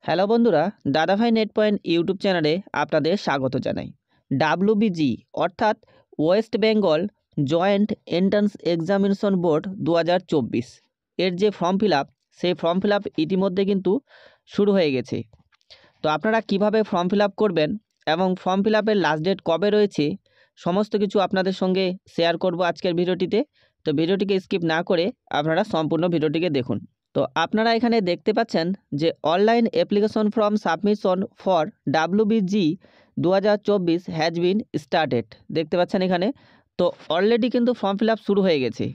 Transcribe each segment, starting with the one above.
Hello বন্ধুরা, দাদাভাই net point YouTube চ্যানেলে আপনাদের স্বাগত জানাই। ডাব্লিউবিজি অর্থাৎ West Bengal joint entrance examination board 2024 এর যে ফর্ম ফিল আপ, সেই ফর্ম ফিল আপ ইতিমধ্যে কিন্তু শুরু হয়ে গেছে। তো আপনারা কিভাবে ফর্ম ফিল আপ করবেন এবং ফর্ম ফিল আপের লাস্ট ডেট কবে রয়েছে, সমস্ত কিছু আপনাদের সঙ্গে শেয়ার করব আজকের ভিডিওটিতে। তো ভিডিওটিকে স্কিপ না করে আপনারা সম্পূর্ণ ভিডিওটিকে দেখুন। তো আপনারা এখানে দেখতে পাচ্ছেন যে online application form submission for WBG 2024 has been started, দেখতে পাচ্ছেন এখানে। তো অলরেডি কিন্তু ফর্ম ফিল আপ শুরু হয়ে গেছে।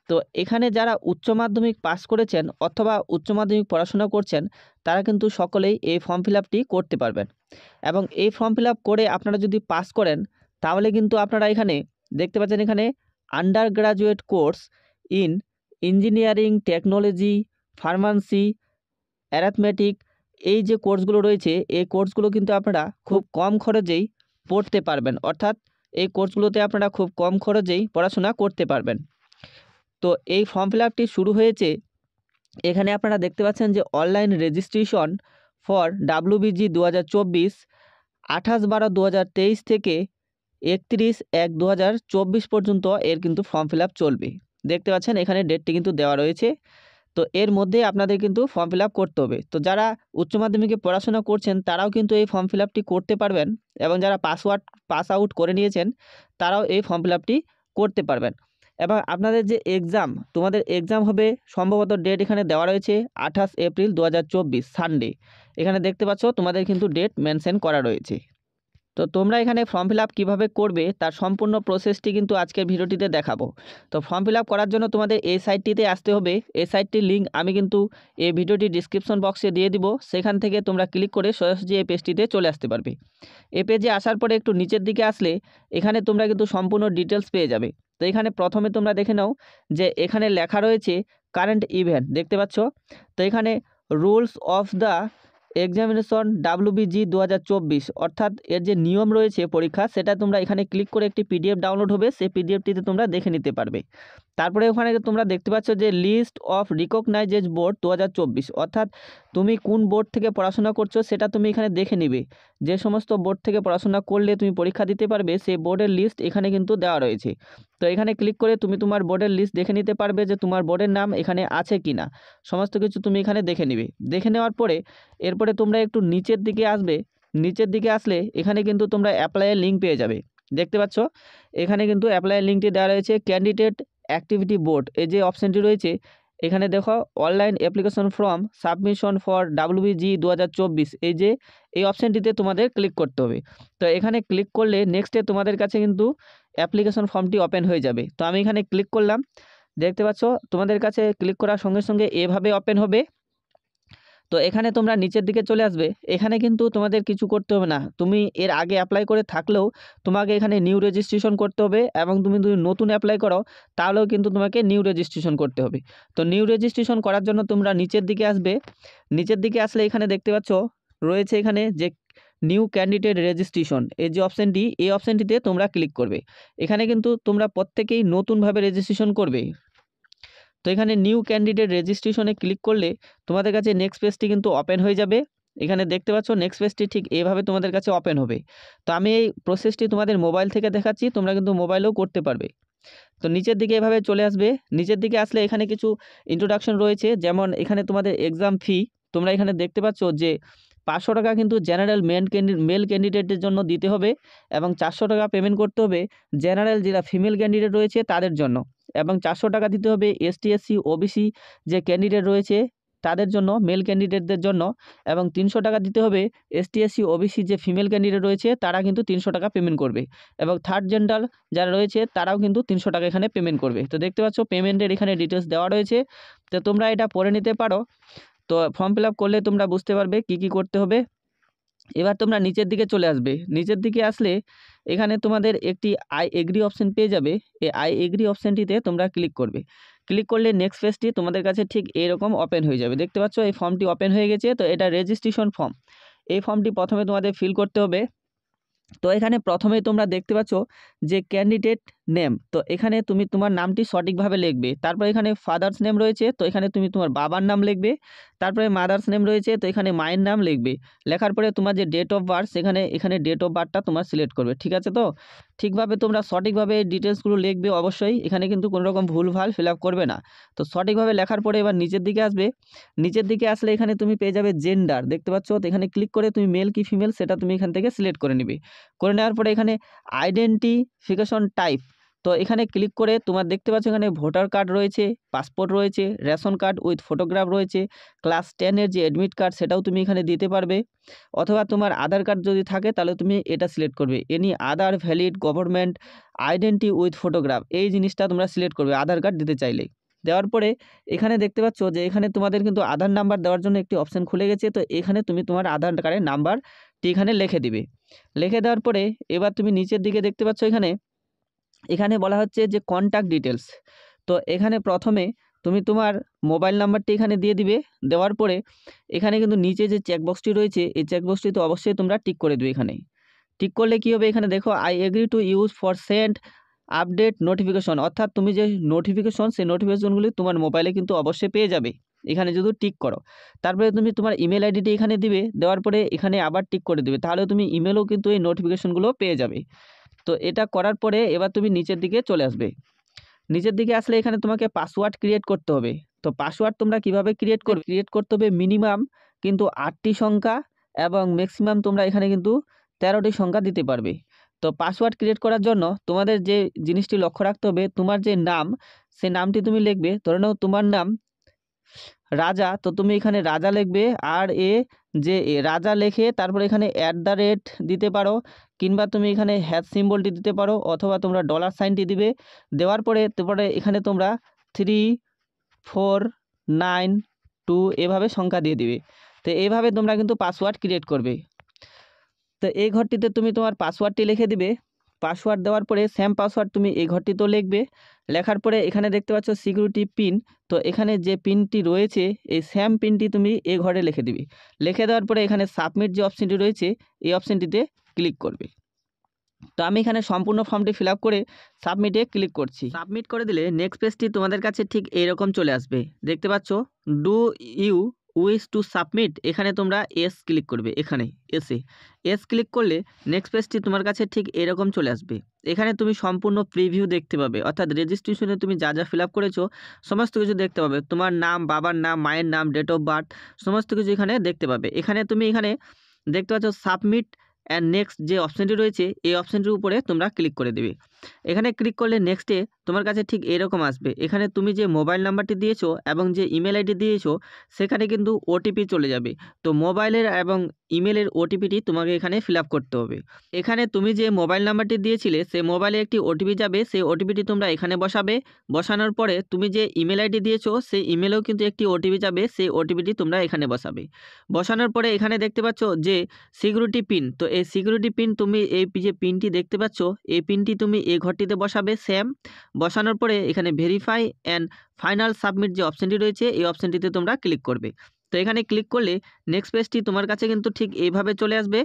তো এখানে যারা উচ্চ মাধ্যমিক পাস করেছেন অথবা উচ্চ মাধ্যমিক পড়াশোনা করছেন, তারা কিন্তু সকলেই এই ফর্ম ফিল আপটি করতে পারবেন। এবং এই ফর্ম ফিল আপ করে আপনারা যদি পাস করেন, তাহলে কিন্তু আপনারা এখানে দেখতে পাচ্ছেন এখানে under graduate course in engineering, technology, pharmacy, arithmetic, এই যে কোর্সগুলো রয়েছে, এই কোর্সগুলো কিন্তু আপনারা খুব কম খরচেই পড়তে পারবেন। অর্থাৎ এই কোর্সগুলোতে আপনারা খুব কম খরচেই পড়াশোনা করতে পারবেন। তো এই ফর্ম ফিল আপটি শুরু হয়েছে। এখানে আপনারা দেখতে পাচ্ছেন যে অনলাইন রেজিস্ট্রেশন ফর ডাব্লিউবিজি 2024 28/12/2023 থেকে 31/1/2024 পর্যন্ত এর কিন্তু ফর্ম ফিল আপ চলবে। দেখতে পাচ্ছেন এখানে ডেটটি কিন্তু দেওয়া রয়েছে। তো এর মধ্যে আপনাদের কিন্তু ফর্ম ফিল আপ করতে হবে। তো যারা উচ্চ মাধ্যমিকে পড়াশোনা করছেন, তারাও কিন্তু এই ফর্ম ফিল আপটি করতে পারবেন, এবং যারা পাস আউট করে নিয়েছেন, তারাও এই ফর্ম ফিল আপটি করতে পারবেন। এবং আপনাদের যে এক্সাম, তোমাদের এক্সাম হবে সম্ভবত ডেট এখানে দেওয়া রয়েছে 28 এপ্রিল 2024 সানডে। এখানে দেখতে পাচ্ছ তোমাদের কিন্তু ডেট মেনশন করা রয়েছে। তো তোমরা এখানে ফর্ম ফিল আপ কীভাবে করবে তার সম্পূর্ণ প্রসেসটি কিন্তু আজকের ভিডিওটিতে দেখাবো। তো ফর্ম ফিল আপ করার জন্য তোমাদের এই সাইটটিতে আসতে হবে। এই সাইটটির লিঙ্ক আমি কিন্তু এই ভিডিওটির ডিসক্রিপশন বক্সে দিয়ে দিব। সেখান থেকে তোমরা ক্লিক করে সরাসরি এই পেজটিতে চলে আসতে পারবে। এই পেজে আসার পরে একটু নিচের দিকে আসলে এখানে তোমরা কিন্তু সম্পূর্ণ ডিটেলস পেয়ে যাবে। তো এখানে প্রথমে তোমরা দেখে নাও যে এখানে লেখা রয়েছে কারেন্ট ইভেন্ট, দেখতে পাচ্ছ। তো এখানে rules of the examination WBG 2024, অর্থাৎ এর যে নিয়ম রয়েছে পরীক্ষা, সেটা তোমরা এখানে ক্লিক করে একটি পিডিএফ ডাউনলোড হবে, সেই পিডিএফটিতে তোমরা দেখে নিতে পারবে। তারপরে ওখানে তোমরা দেখতে পাচ্ছ যে লিস্ট অফ রিকগনাইজড বোর্ড 2024, অর্থাৎ তুমি কোন বোর্ড থেকে পড়াশোনা করছো সেটা তুমি এখানে দেখে নিবে। যে সমস্ত বোর্ড থেকে পড়াশোনা করলে তুমি পরীক্ষা দিতে পারবে, সেই বোর্ডের লিস্ট এখানে কিন্তু দেওয়া রয়েছে। তো এখানে ক্লিক করে তুমি তোমার বোর্ডের লিস্ট দেখে নিতে পারবে যে তোমার বোর্ডের নাম এখানে আছে কি না। সমস্ত কিছু তুমি এখানে দেখে নিবে। দেখে নেওয়ার পরে এরপরে তোমরা একটু নিচের দিকে আসবে। নিচের দিকে আসলে এখানে কিন্তু তোমরা অ্যাপ্লাইয়ের লিঙ্ক পেয়ে যাবে। দেখতে পাচ্ছ এখানে কিন্তু অ্যাপ্লাইয়ের লিঙ্কটি দেওয়া রয়েছে। ক্যান্ডিডেট অ্যাক্টিভিটি বোর্ড, এই যে অপশানটি রয়েছে এখানে দেখো online application form submission for WBG 2024, এই যে এই অপশানটিতে তোমাদের ক্লিক করতে হবে। তো এখানে ক্লিক করলে নেক্সটে তোমাদের কাছে কিন্তু অ্যাপ্লিকেশন ফর্মটি ওপেন হয়ে যাবে। তো আমি এখানে ক্লিক করলাম। দেখতে পাচ্ছ তোমাদের কাছে ক্লিক করার সঙ্গে সঙ্গে এভাবে ওপেন হবে। তো এখানে তোমরা নিচের দিকে চলে আসবে। এখানে কিন্তু তোমাদের কিছু করতে হবে না। তুমি এর আগে অ্যাপ্লাই করে থাকলেও তোমাকে এখানে নিউ রেজিস্ট্রেশন করতে হবে, এবং তুমি যদি নতুন অ্যাপ্লাই করো তাহলেও কিন্তু তোমাকে নিউ রেজিস্ট্রেশন করতে হবে। তো নিউ রেজিস্ট্রেশন করার জন্য তোমরা নিচের দিকে আসবে। নিচের দিকে আসলে এখানে দেখতে পাচ্ছ রয়েছে এখানে যে নিউ ক্যান্ডিডেট রেজিস্ট্রেশন, এই যে অপশানটি, এই অপশানটিতে তোমরা ক্লিক করবে। এখানে কিন্তু তোমরা প্রত্যেকেই নতুনভাবে রেজিস্ট্রেশন করবে। তো এখানে নিউ ক্যান্ডিডেট রেজিস্ট্রেশনে ক্লিক করলে তোমাদের কাছে নেক্সট পেজটি কিন্তু ওপেন হয়ে যাবে। এখানে দেখতে পাচ্ছ নেক্সট পেজটি ঠিক এইভাবে তোমাদের কাছে ওপেন হবে। তো আমি এই প্রসেসটি তোমাদের মোবাইল থেকে দেখাচ্ছি, তোমরা কিন্তু মোবাইলেও করতে পারবে। তো নিচের দিকে এভাবে চলে আসবে। নিচের দিকে আসলে এখানে কিছু ইন্ট্রোডাকশন রয়েছে, যেমন এখানে তোমাদের এক্সাম ফি তোমরা এখানে দেখতে পাচ্ছ যে 500 টাকা কিন্তু জেনারেল মেল ক্যান্ডিডেটের জন্য দিতে হবে, এবং 400 টাকা পেমেন্ট করতে হবে জেনারেল যারা ফিমেল ক্যান্ডিডেট রয়েছে তাদের জন্য, এবং 400 টাকা দিতে হবে এসটি এসসি ওবিসি যে ক্যান্ডিডেট রয়েছে তাদের জন্য, মেল ক্যান্ডিডেটদের জন্য, এবং 300 টাকা দিতে হবে এসটি এসসি ওবিসি যে ফিমেল ক্যান্ডিডেট রয়েছে তারা কিন্তু 300 টাকা পেমেন্ট করবে, এবং থার্ড জেন্ডার যারা রয়েছে তারাও কিন্তু 300 টাকা এখানে পেমেন্ট করবে। তো দেখতে পাচ্ছ পেমেন্টের এখানে ডিটেলস দেওয়া রয়েছে। তো তোমরা এটা পড়ে নিতে পারো। তো ফর্ম ফিল আপ করলে তোমরা বুঝতে পারবে কি কি করতে হবে। এবার তোমরা নিচের দিকে চলে আসবে। নিচের দিকে আসলে এখানে তোমাদের একটি আই এগ্রি অপশান পেয়ে যাবে। এই আই এগ্রি অপশানটিতে তোমরা ক্লিক করবে। ক্লিক করলে নেক্সট পেজটি তোমাদের কাছে ঠিক এরকম ওপেন হয়ে যাবে। দেখতে পাচ্ছ এই ফর্মটি ওপেন হয়ে গেছে। তো এটা রেজিস্ট্রেশন ফর্ম। এই ফর্মটি প্রথমে তোমাদের ফিল করতে হবে। তো এখানে প্রথমেই তোমরা দেখতে পাচ্ছ যে ক্যান্ডিডেট নেম, তো এখানে তুমি তোমার নামটি সঠিকভাবে লিখবে। তারপর এখানে ফাদার্স নেম রয়েছে, তো এখানে তুমি তোমার বাবার নাম লিখবে। তারপরে মাদার্স নেম রয়েছে, তো এখানে মায়ের নাম লিখবে। লেখার পরে তোমার যে ডেট অফ বার্থ, এখানে ডেট অফ বার্থটা তোমার সিলেক্ট করবে। ঠিক আছে, তো ঠিকভাবে তোমরা সঠিকভাবে ডিটেলসগুলো লিখবে অবশ্যই, এখানে কিন্তু কোনো রকম ভুলভাল ফিল আপ করবে না। তো সঠিকভাবে লেখার পরে এবার নিচের দিকে আসবে। নিচের দিকে আসলে এখানে তুমি পেয়ে যাবে জেন্ডার, দেখতে পাচ্ছ। তো এখানে ক্লিক করে তুমি মেল কি ফিমেল সেটা তুমি এখান থেকে সিলেক্ট করে নিবে। করে নেওয়ার পরে এখানে আইডেন্টিফিকেশন টাইপ, তো এখানে ক্লিক করে তোমার দেখতে পাচ্ছ এখানে ভোটার কার্ড রয়েছে, পাসপোর্ট রয়েছে, রেশন কার্ড উইথ ফটোগ্রাফ রয়েছে, ক্লাস 10-এর যে অ্যাডমিট কার্ড সেটাও তুমি এখানে দিতে পারবে। অথবা তোমার আধার কার্ড যদি থাকে তাহলে তুমি এটা সিলেক্ট করবে, any other valid government identity with photograph, এই জিনিসটা তোমরা সিলেক্ট করবে আধার কার্ড দিতে চাইলে। দেওয়ার পরে এখানে দেখতে পাচ্ছ যে এখানে তোমাদের কিন্তু আধার নাম্বার দেওয়ার জন্য একটি অপশান খুলে গেছে। তো এখানে তুমি তোমার আধার কার্ডের নাম্বারটি এখানে লিখে দিবে। লিখে দেওয়ার পরে এবার তুমি নিচের দিকে দেখতে পাচ্ছ এখানে বলা হচ্ছে যে কন্ট্যাক্ট ডিটেলস। তো এখানে প্রথমে তুমি তোমার মোবাইল নাম্বারটি এখানে দিয়ে দিবে। দেওয়ার পরে এখানে কিন্তু নিচে যে চেকবক্সটি রয়েছে এই চেকবক্সটি তো অবশ্যই তোমরা টিক করে দেবে। এখানে টিক করলে কী হবে, এখানে দেখো I agree to use for send update notification, অর্থাৎ তুমি যে নোটিফিকেশন সেই নোটিফিকেশনগুলি তোমার মোবাইলে কিন্তু অবশ্যই পেয়ে যাবে এখানে যদি টিক করো। তারপরে তুমি তোমার ইমেল আইডিটি এখানে দিবে। দেওয়ার পরে এখানে আবার টিক করে দেবে, তাহলে তুমি ইমেলও কিন্তু এই নোটিফিকেশনগুলো পেয়ে যাবে। তো এটা করার পরে এবার তুমি নিচের দিকে চলে আসবে। নিচের দিকে আসলে এখানে তোমাকে পাসওয়ার্ড ক্রিয়েট করতে হবে। তো পাসওয়ার্ড তোমরা কিভাবে ক্রিয়েট করতে হবে, মিনিমাম কিন্তু 8টি সংখ্যা এবং ম্যাক্সিমাম তোমরা এখানে কিন্তু 13টি সংখ্যা দিতে পারবে। তো পাসওয়ার্ড ক্রিয়েট করার জন্য তোমাদের যে জিনিসটি লক্ষ্য রাখতে হবে, তোমার যে নাম সেই নামটি তুমি লিখবে। ধরে নাও তোমার নাম রাজা, তো তুমি এখানে রাজা লিখবে, আর রাজা লিখে তারপরে এখানে @ দিতে পারো, কিংবা তুমি এখানে হ্যাশ সিম্বলটি দিতে পারো, অথবা তোমরা ডলার সাইনটি দিবে। দেওয়ার পরে তারপরে এখানে তোমরা 3492 এভাবে সংখ্যা দিয়ে দিবে। তো এইভাবে তোমরা কিন্তু পাসওয়ার্ড ক্রিয়েট করবে। তো এই ঘরটিতে তুমি তোমার পাসওয়ার্ডটি লিখে দিবে। পাসওয়ার্ড দেওয়ার পরে সেম পাসওয়ার্ড তুমি এই ঘরটিতেও লিখবে। লেখার পরে এখানে দেখতে পাচ্ছ সিকিউরিটি পিন, তো এখানে যে পিনটি রয়েছে এই সেম পিনটি তুমি এই ঘরে লিখে দিবে। লিখে দেওয়ার পরে এখানে সাবমিট যে অপশনটি রয়েছে এই অপশনটিতে ক্লিক করবে। তো আমি এখানে সম্পূর্ণ ফর্মটি ফিল আপ করে সাবমিটে ক্লিক করছি। সাবমিট করে দিলে নেক্সট পেজটি তোমাদের কাছে ঠিক এইরকম চলে আসবে। দেখতে পাচ্ছ do you wish to submit, এখানে তোমরা এস ক্লিক করবে। এখানে এস ক্লিক করলে নেক্সট পেজটি তোমার কাছে ঠিক এরকম চলে আসবে। এখানে তুমি সম্পূর্ণ প্রিভিউ দেখতে পাবে, অর্থাৎ রেজিস্ট্রেশনে তুমি যা যা ফিল আপ করেছো সমস্ত কিছু দেখতে পাবে। তোমার নাম, বাবার নাম, মায়ের নাম, ডেট অফ বার্থ সমস্ত কিছু এখানে দেখতে পাবে। এখানে তুমি দেখতে পাচ্ছ সাবমিট অ্যান্ড নেক্সট যে অপশানটি রয়েছে এই অপশানটির উপরে তোমরা ক্লিক করে দেবে। এখানে ক্লিক করলে নেক্সটে তোমার কাছে ঠিক এরকম আসবে। এখানে তুমি যে মোবাইল নাম্বারটি দিয়েছো এবং যে ইমেল আইডি দিয়েছো সেখানে কিন্তু ওটিপি চলে যাবে। তো মোবাইলের এবং ইমেলের ওটিপিটি তোমাকে এখানে ফিল আপ করতে হবে। এখানে তুমি যে মোবাইল নাম্বারটি দিয়েছিলে সেই মোবাইলে একটি ওটিপি যাবে, সেই ওটিপিটি তোমরা এখানে বসাবে। বসানোর পরে তুমি যে ইমেল আইডি দিয়েছো সেই ইমেলেও কিন্তু একটি ওটিপি যাবে, সেই ওটিপিটি তোমরা এখানে বসাবে। বসানোর পরে এখানে দেখতে পাচ্ছ যে সিকিউরিটি পিন, তো এই সিকিউরিটি পিন তুমি এই যে পিনটি দেখতে পাচ্ছ এই পিনটি তুমি এই ঘরটিতে বসাবে সেম। বসানোর পরে এখানে ভেরিফাই অ্যান্ড ফাইনাল সাবমিট যে অপশানটি রয়েছে এই অপশানটিতে তোমরা ক্লিক করবে। তো এখানে ক্লিক করলে নেক্সট পেজটি তোমার কাছে কিন্তু ঠিক এইভাবে চলে আসবে।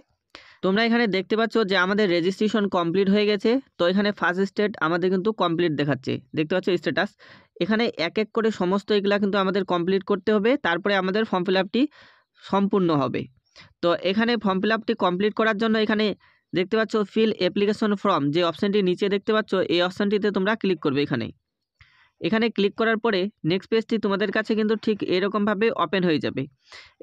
তোমরা এখানে দেখতে পাচ্ছ যে আমাদের রেজিস্ট্রেশন কমপ্লিট হয়ে গেছে। তো এখানে ফার্স্ট স্টেট আমাদের কিন্তু কমপ্লিট দেখাচ্ছে, দেখতে পাচ্ছ স্ট্যাটাস। এখানে এক এক করে সমস্ত এগুলা কিন্তু আমাদের কমপ্লিট করতে হবে, তারপরে আমাদের ফর্ম ফিল আপটি সম্পূর্ণ হবে। তো এখানে ফর্ম ফিল আপটি কমপ্লিট করার জন্য এখানে দেখতে পাচ্ছ ফিল অ্যাপ্লিকেশন ফর্ম যে অপশানটি নিচে দেখতে পাচ্ছ এই অপশানটিতে তোমরা ক্লিক করবে। এখানে ক্লিক করার পরে নেক্সট পেজটি তোমাদের কাছে কিন্তু ঠিক এরকমভাবে ওপেন হয়ে যাবে।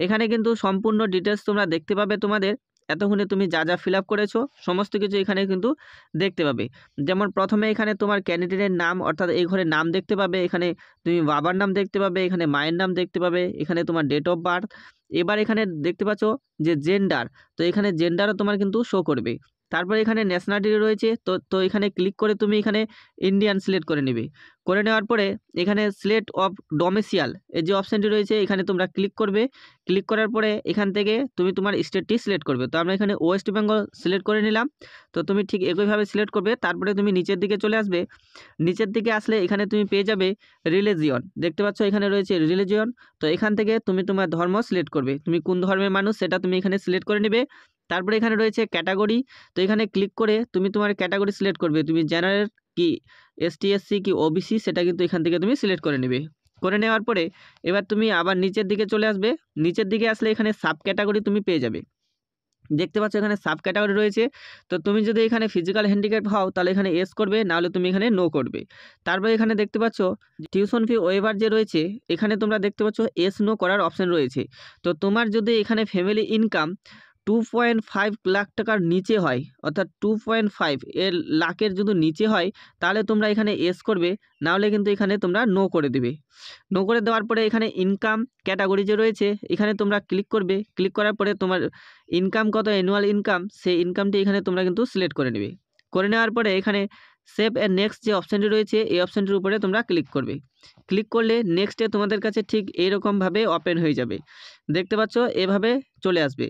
এখানে কিন্তু সম্পূর্ণ ডিটেলস তোমরা দেখতে পাবে। তোমাদের এতক্ষণে তুমি যা যা ফিল আপ করেছো সমস্ত কিছু এখানে কিন্তু দেখতে পাবে। যেমন প্রথমে এখানে তোমার ক্যান্ডিডেটের নাম, অর্থাৎ এই ঘরে নাম দেখতে পাবে। এখানে তুমি বাবার নাম দেখতে পাবে, এখানে মায়ের নাম দেখতে পাবে, এখানে তোমার ডেট অফ বার্থ। এবার এখানে দেখতে পাচ্ছ যে জেন্ডার, তো এখানে জেন্ডারও তোমার কিন্তু শো করবে। তারপরে এখানে ন্যাশনালিটি রয়েছে, তো এখানে ক্লিক করে তুমি এখানে ইন্ডিয়ান সিলেক্ট করে নেবে। করে নেওয়ার পরে এখানে সিলেক্ট অফ ডোমিসাইল এই যে অপশানটি রয়েছে এখানে তোমরা ক্লিক করবে। ক্লিক করার পরে এখান থেকে তুমি তোমার স্টেটটি সিলেক্ট করবে। তো আমরা এখানে ওয়েস্ট বেঙ্গল সিলেক্ট করে নিলাম। তো তুমি ঠিক একইভাবে সিলেক্ট করবে। তারপরে তুমি নিচের দিকে চলে আসবে। নিচের দিকে আসলে এখানে তুমি পেয়ে যাবে রিলিজিয়ন, দেখতে পাচ্ছ এখানে রয়েছে রিলিজিয়ন। তো এখান থেকে তুমি তোমার ধর্ম সিলেক্ট করবে, তুমি কোন ধর্মের মানুষ সেটা তুমি এখানে সিলেক্ট করে নেবে। তারপরে এখানে রয়েছে ক্যাটাগরি, তো এখানে ক্লিক করে তুমি তোমার ক্যাটাগরি সিলেক্ট করবে, তুমি জেনারেল কি এসটি এসসি কি ওবিসি সেটা কিন্তু এখান থেকে তুমি সিলেক্ট করে নেবে। করে নেওয়ার পরে এবার তুমি আবার নিচের দিকে চলে আসবে। নিচের দিকে আসলে এখানে সাব ক্যাটাগরি তুমি পেয়ে যাবে, দেখতে পাচ্ছ এখানে সাব ক্যাটাগরি রয়েছে। তো তুমি যদি এখানে ফিজিক্যাল হ্যান্ডিক্যাপ হও তাহলে এখানে এস করবে, নাহলে তুমি এখানে নো করবে। তারপরে এখানে দেখতে পাচ্ছ টিউশন ফি ওয়েভার যে রয়েছে এখানে তোমরা দেখতে পাচ্ছ এস নো করার অপশান রয়েছে। তো তোমার যদি এখানে ফ্যামিলি ইনকাম 2.5 লাখ টাকার নিচে হয়, অর্থাৎ 2.5 এর লাখের যদি নিচে হয় তাহলে তোমরা এখানে এস করবে, নাহলে কিন্তু এখানে তোমরা নো করে দেবে। নো করে দেওয়ার পরে এখানে ইনকাম ক্যাটাগরি যে রয়েছে এখানে তোমরা ক্লিক করবে। ক্লিক করার পরে তোমার ইনকাম কত, অ্যানুয়াল ইনকাম, সেই ইনকামটি এখানে তোমরা কিন্তু সিলেক্ট করে নেবে। করে নেওয়ার পরে এখানে সেভ অ্যান্ড নেক্সট যে অপশানটি রয়েছে এই অপশানটির উপরে তোমরা ক্লিক করবে। ক্লিক করলে নেক্সটে তোমাদের কাছে ঠিক এইরকমভাবে ওপেন হয়ে যাবে, দেখতে পাচ্ছ এভাবে চলে আসবে।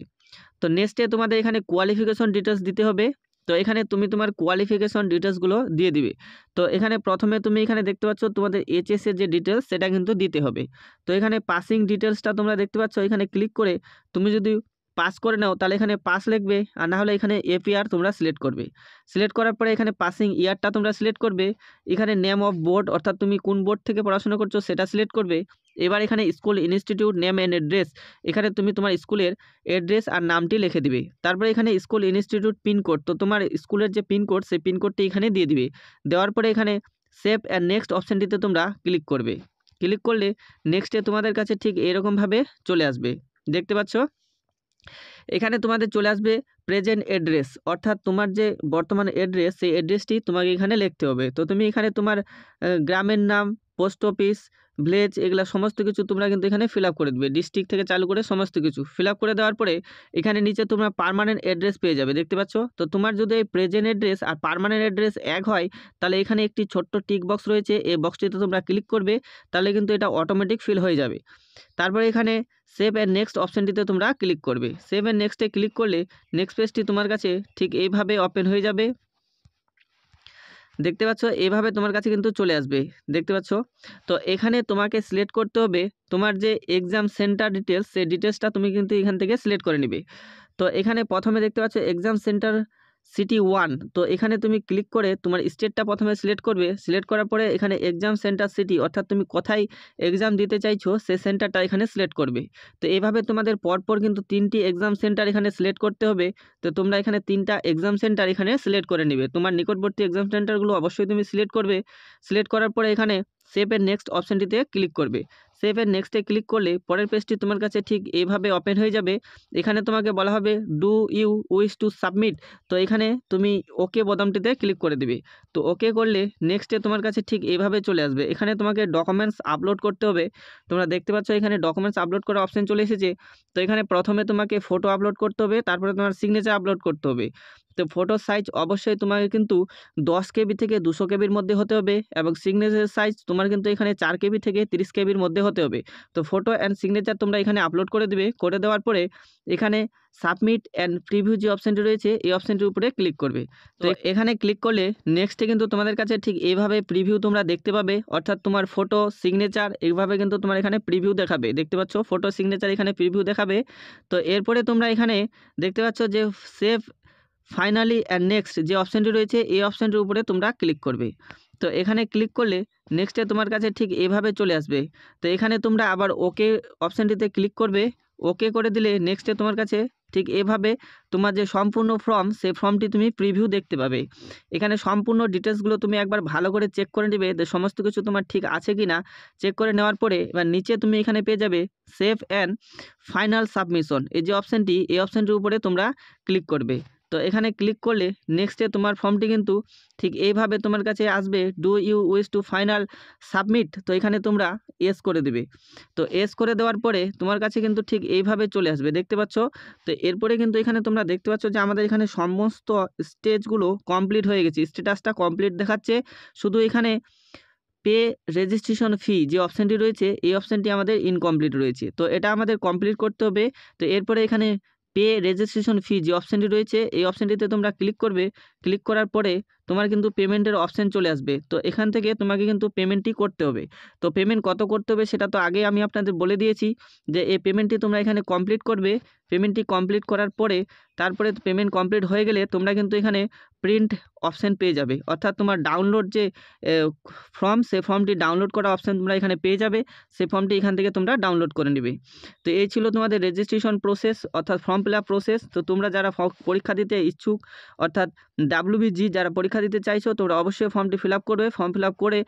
তো নেক্সটে তোমাদের এখানে কোয়ালিফিকেশন ডিটেলস দিতে হবে। তো এখানে তুমি তোমার কোয়ালিফিকেশন ডিটেলসগুলো দিয়ে দিবে। তো এখানে প্রথমে তুমি এখানে দেখতে পাচ্ছ তোমাদের এইচএস এর যে ডিটেলস সেটা কিন্তু দিতে হবে। তো এখানে পাসিং ডিটেলসটা তোমরা দেখতে পাচ্ছ, এখানে ক্লিক করে তুমি যদি পাস করে নাও তাহলে এখানে পাস লিখবে, আর না হলে এখানে এপিআর তোমরা সিলেক্ট করবে। সিলেক্ট করার পরে এখানে পাসিং ইয়ারটা তোমরা সিলেক্ট করবে। এখানে নেম অফ বোর্ড, অর্থাৎ তুমি কোন বোর্ড থেকে পড়াশোনা করছো সেটা সিলেক্ট করবে। এবার এখানে school institute name and address, এখানে তুমি তোমার স্কুলের অ্যাড্রেস আর নামটি লিখে দিবে। তারপরে এখানে স্কুল ইনস্টিটিউট পিনকোড, তো তোমার স্কুলের যে পিনকোড সেই পিনকোডটি এখানে দিয়ে দিবে। দেওয়ার পরে এখানে সেভ অ্যান্ড নেক্সট অপশানটিতে তোমরা ক্লিক করবে। ক্লিক করলে নেক্সটে তোমাদের কাছে ঠিক এরকমভাবে চলে আসবে, দেখতে পাচ্ছ এখানে তোমাদের চলে আসবে প্রেজেন্ট অ্যাড্রেস, অর্থাৎ তোমার যে বর্তমান অ্যাড্রেস সেই অ্যাড্রেসটি তোমাকে এখানে লিখতে হবে। তো তুমি এখানে তোমার গ্রামের নাম, পোস্ট অফিস, ভিলেজ, এগুলো সমস্ত কিছু তোমরা কিন্তু এখানে ফিল আপ করে দেবে, ডিস্ট্রিক্ট থেকে চালু করে সমস্ত কিছু ফিল আপ করে দেওয়ার পরে এখানে নিচে তোমরা পার্মানেন্ট অ্যাড্রেস পেয়ে যাবে, দেখতে পাচ্ছ। তো তোমার যদি এই প্রেজেন্ট অ্যাড্রেস আর পার্মানেন্ট অ্যাড্রেস এক হয় তাহলে এখানে একটি ছোট্ট টিক বক্স রয়েছে, এই বক্সটিতে তোমরা ক্লিক করবে, তাহলে কিন্তু এটা অটোমেটিক ফিল হয়ে যাবে। তারপরে এখানে সেভ অ্যান্ড নেক্সট অপশানটিতে তোমরা ক্লিক করবে। সেভ অ্যান্ড নেক্সটে ক্লিক করলে নেক্সট পেজটি তোমার কাছে ঠিক এইভাবে ওপেন হয়ে যাবে, দেখতে পাচ্ছ এইভাবে তোমার কাছে কিন্তু চলে আসবে, দেখতে পাচ্ছ। তো এখানে তোমাকে সিলেক্ট করতে হবে তোমার যে এক্সাম সেন্টার ডিটেলস, সেই ডিটেলসটা তুমি কিন্তু এখান থেকে সিলেক্ট করে নিবে। তো এখানে প্রথমে দেখতে পাচ্ছ এক্সাম সেন্টার সিটি 1, তো এখানে তুমি ক্লিক করে তোমার স্টেটটা প্রথমে সিলেক্ট করবে। সিলেক্ট করার পরে এখানে এক্সাম সেন্টার সিটি, অর্থাৎ তুমি কোথায় এক্সাম দিতে চাইছো সেই সেন্টারটা এখানে সিলেক্ট করবে। তো এইভাবে তোমাদের পরপর কিন্তু 3টি এক্সাম সেন্টার এখানে সিলেক্ট করতে হবে। তো তোমরা এখানে 3টা এক্সাম সেন্টার এখানে সিলেক্ট করে নেবে, তোমার নিকটবর্তী এক্সাম সেন্টারগুলো অবশ্যই তুমি সিলেক্ট করবে। সিলেক্ট করার পরে এখানে সেভ এর নেক্সট অপশানটিতে ক্লিক করবে। সেভ এর নেক্সটে ক্লিক করলে পরের পেজটি তোমার কাছে ঠিক এইভাবে ওপেন হয়ে যাবে। এখানে তোমাকে বলা হবে do you wish to submit, তো এখানে তুমি ওকে বোতামটিতে ক্লিক করে দিবে। তো ওকে করলে নেক্সটে তোমার কাছে ঠিক এইভাবে চলে আসবে। এখানে তোমাকে ডকুমেন্টস আপলোড করতে হবে, তোমরা দেখতে পাচ্ছ এখানে ডকুমেন্টস আপলোড করার অপশান চলে এসেছে। তো এখানে প্রথমে তোমাকে ফটো আপলোড করতে হবে, তারপরে তোমার সিগনেচার আপলোড করতে হবে। তো ফটো সাইজ অবশ্যই তোমাকে কিন্তু 10 কেবি থেকে 200 কেবির মধ্যে হতে হবে, এবং সিগনেচার সাইজ তোমার কিন্তু এখানে 4 কেবি থেকে 30 কেবির মধ্যে হতে হবে। তো ফটো অ্যান্ড সিগনেচার তোমরা এখানে আপলোড করে দেবে। করে দেওয়ার পরে এখানে সাবমিট অ্যান্ড প্রিভিউ যে অপশানটি রয়েছে এই অপশানটির উপরে ক্লিক করবে। তো এখানে ক্লিক করলে নেক্সটে কিন্তু তোমাদের কাছে ঠিক এইভাবে প্রিভিউ তোমরা দেখতে পাবে, অর্থাৎ তোমার ফটো সিগনেচার এইভাবে কিন্তু তোমার এখানে প্রিভিউ দেখাবে, দেখতে পাচ্ছ ফটো সিগনেচার এখানে প্রিভিউ দেখাবে। তো এরপরে তোমরা এখানে দেখতে পাচ্ছ যে সেভ ফাইনালি অ্যান্ড নেক্সট যে অপশানটি রয়েছে এই অপশানটির উপরে তোমরা ক্লিক করবে। তো এখানে ক্লিক করলে নেক্সটে তোমার কাছে ঠিক এভাবে চলে আসবে। তো এখানে তোমরা আবার ওকে অপশানটিতে ক্লিক করবে। ওকে করে দিলে নেক্সটে তোমার কাছে ঠিক এভাবে তোমার যে সম্পূর্ণ ফর্ম সেই ফর্মটি তুমি প্রিভিউ দেখতে পাবে। এখানে সম্পূর্ণ ডিটেলসগুলো তুমি একবার ভালো করে চেক করে নেবে যে সমস্ত কিছু তোমার ঠিক আছে কি না। চেক করে নেওয়ার পরে এবার নিচে তুমি এখানে পেয়ে যাবে সেভ অ্যান্ড ফাইনাল সাবমিশন, এই যে অপশানটি এই অপশানটির উপরে তোমরা ক্লিক করবে। তো এখানে ক্লিক করলে নেক্সটে তোমার ফর্মটি কিন্তু ঠিক এইভাবে তোমার কাছে আসবে, do you wish to final submit, তো এখানে তোমরা এস করে দেবে। তো এস করে দেওয়ার পরে তোমার কাছে কিন্তু ঠিক এইভাবে চলে আসবে, দেখতে পাচ্ছ। তো এরপরে কিন্তু এখানে তোমরা দেখতে পাচ্ছ যে আমাদের এখানে সমস্ত স্টেজগুলো কমপ্লিট হয়ে গেছে, স্ট্যাটাসটা কমপ্লিট দেখাচ্ছে। শুধু এখানে পে রেজিস্ট্রেশন ফি যে অপশানটি রয়েছে এই অপশানটি আমাদের ইনকমপ্লিট রয়েছে, তো এটা আমাদের কমপ্লিট করতে হবে। তো এরপরে এখানে পে রেজিস্ট্রেশন ফি যে অপশানটি রয়েছে এই অপশানটিতে তোমরা ক্লিক করবে। ক্লিক করার পরে তোমার কিন্তু পেমেন্টের অপশান চলে আসবে, তো এখান থেকে তোমাকে কিন্তু পেমেন্টটি করতে হবে। তো পেমেন্ট কত করতে হবে সেটা তো আগে আমি আপনাদের বলে দিয়েছি, যে এই পেমেন্টটি তোমরা এখানে কমপ্লিট করবে। পেমেন্টটি কমপ্লিট করার পরে তারপরে পেমেন্ট কমপ্লিট হয়ে গেলে তোমরা কিন্তু এখানে প্রিন্ট অপশান পেয়ে যাবে, অর্থাৎ তোমার ডাউনলোড যে ফর্ম, সেই ফর্মটি ডাউনলোড করা অপশান তোমরা এখানে পেয়ে যাবে। সেই ফর্মটি এখান থেকে তোমরা ডাউনলোড করে নেবে। তো এই ছিল তোমাদের রেজিস্ট্রেশন প্রসেস অর্থাৎ ফর্ম ফিল আপ প্রসেস। তো তোমরা যারা পরীক্ষা দিতে ইচ্ছুক অর্থাৎ WBG যারা পরীক্ষা দিতে চাইছো তোমরা অবশ্যই ফর্মটি ফিল আপ করবে। ফর্ম ফিল আপ করে